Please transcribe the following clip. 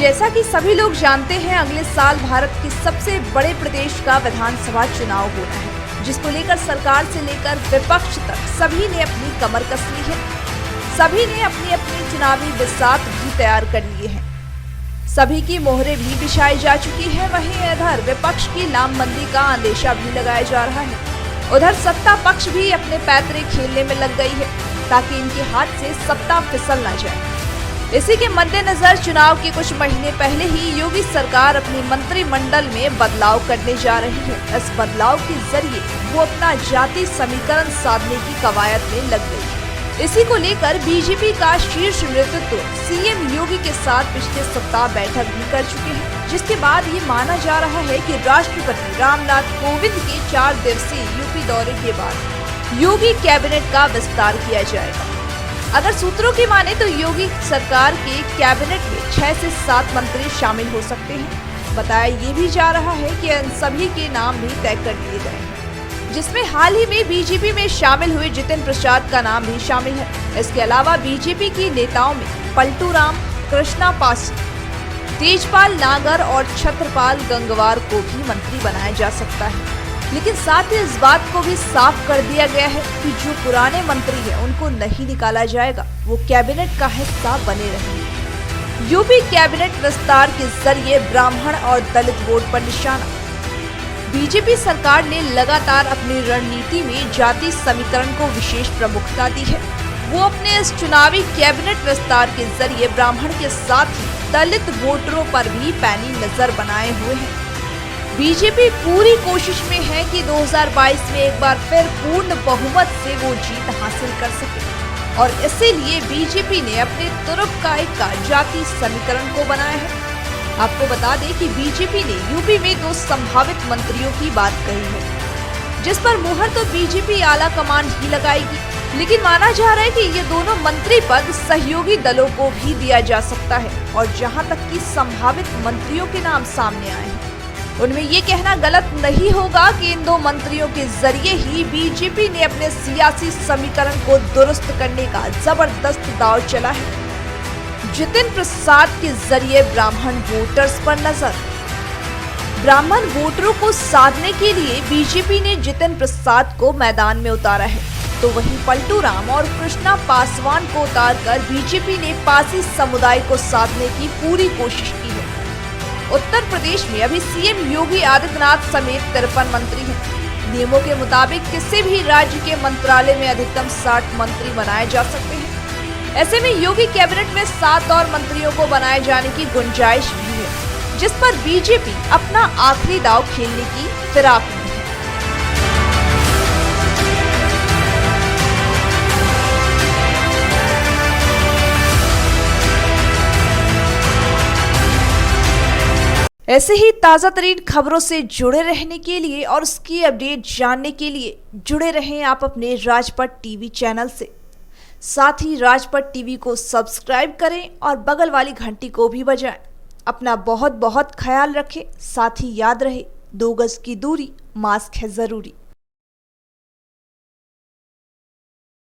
जैसा कि सभी लोग जानते हैं, अगले साल भारत के सबसे बड़े प्रदेश का विधानसभा चुनाव होना है, जिसको लेकर सरकार से लेकर विपक्ष तक सभी ने अपनी कमर कस ली है। सभी ने अपनी अपनी चुनावी बिसात भी तैयार कर लिए हैं। सभी की मोहरें भी बिछाई जा चुकी है। वहीं इधर विपक्ष की लामबंदी का अंदेशा भी लगाया जा रहा है। उधर सत्ता पक्ष भी अपने पैतरे खेलने में लग गई है, ताकि इनके हाथ से सत्ता फिसल न जाए। इसी के मद्देनजर चुनाव के कुछ महीने पहले ही योगी सरकार अपनी मंत्रिमंडल में बदलाव करने जा रही है। इस बदलाव के जरिए वो अपना जाति समीकरण साधने की कवायद में लग गई है। इसी को लेकर बीजेपी का शीर्ष नेतृत्व सीएम योगी के साथ पिछले सप्ताह बैठक भी कर चुके हैं, जिसके बाद ये माना जा रहा है कि राष्ट्रपति रामनाथ कोविंद के 4 दिवसीय यूपी दौरे के बाद योगी कैबिनेट का विस्तार किया जाएगा। अगर सूत्रों की माने तो योगी सरकार के कैबिनेट में 6 से 7 मंत्री शामिल हो सकते हैं। बताया ये भी जा रहा है कि इन सभी के नाम भी तय कर दिए गए हैं, जिसमें हाल ही में बीजेपी में शामिल हुए जितिन प्रसाद का नाम भी शामिल है। इसके अलावा बीजेपी की नेताओं में पलटू राम, कृष्णा पासी, तेजपाल नागर और छत्रपाल गंगवार को भी मंत्री बनाया जा सकता है। लेकिन साथ ही इस बात को भी साफ कर दिया गया है कि जो पुराने मंत्री हैं उनको नहीं निकाला जाएगा, वो कैबिनेट का हिस्सा बने रहेंगे। यूपी कैबिनेट विस्तार के जरिए ब्राह्मण और दलित वोट पर निशाना। बीजेपी सरकार ने लगातार अपनी रणनीति में जाति समीकरण को विशेष प्रमुखता दी है। वो अपने इस चुनावी कैबिनेट विस्तार के जरिए ब्राह्मण के साथ ही दलित वोटरों पर भी पैनी नजर बनाए हुए हैं। बीजेपी पूरी कोशिश में है कि 2022 में एक बार फिर पूर्ण बहुमत से वो जीत हासिल कर सके, और इसीलिए बीजेपी ने अपने तुरुपकाई का जाति समीकरण को बनाया है। आपको बता दें कि बीजेपी ने यूपी में 2 संभावित मंत्रियों की बात कही है, जिस पर मुहर तो बीजेपी आला कमान ही लगाएगी। लेकिन माना जा रहा है कि ये दोनों मंत्री पद सहयोगी दलों को भी दिया जा सकता है। और जहां तक कि संभावित मंत्रियों के नाम सामने आए हैं, उनमें ये कहना गलत नहीं होगा कि इन 2 मंत्रियों के जरिए ही बीजेपी ने अपने सियासी समीकरण को दुरुस्त करने का जबरदस्त दांव चला है। जितिन प्रसाद के जरिए ब्राह्मण वोटर्स पर नजर। ब्राह्मण वोटरों को साधने के लिए बीजेपी ने जितिन प्रसाद को मैदान में उतारा है, तो वहीं पलटू राम और कृष्णा पासवान को उतारकर बीजेपी ने पासी समुदाय को साधने की पूरी कोशिश की है। उत्तर प्रदेश में अभी सीएम योगी आदित्यनाथ समेत 53 मंत्री हैं। नियमों के मुताबिक किसी भी राज्य के मंत्रालय में अधिकतम 60 मंत्री बनाए जा सकते हैं। ऐसे में योगी कैबिनेट में 7 और मंत्रियों को बनाए जाने की गुंजाइश भी है, जिस पर बीजेपी अपना आखिरी दांव खेलने की फिराक में है। ऐसे ही ताज़ा तरीन खबरों से जुड़े रहने के लिए और उसकी अपडेट जानने के लिए जुड़े रहें आप अपने राजपट टीवी चैनल से। साथ ही राजपट टीवी को सब्सक्राइब करें और बगल वाली घंटी को भी बजाएं। अपना बहुत बहुत ख्याल रखें। साथ ही याद रहे, 2 गज की दूरी, मास्क है जरूरी।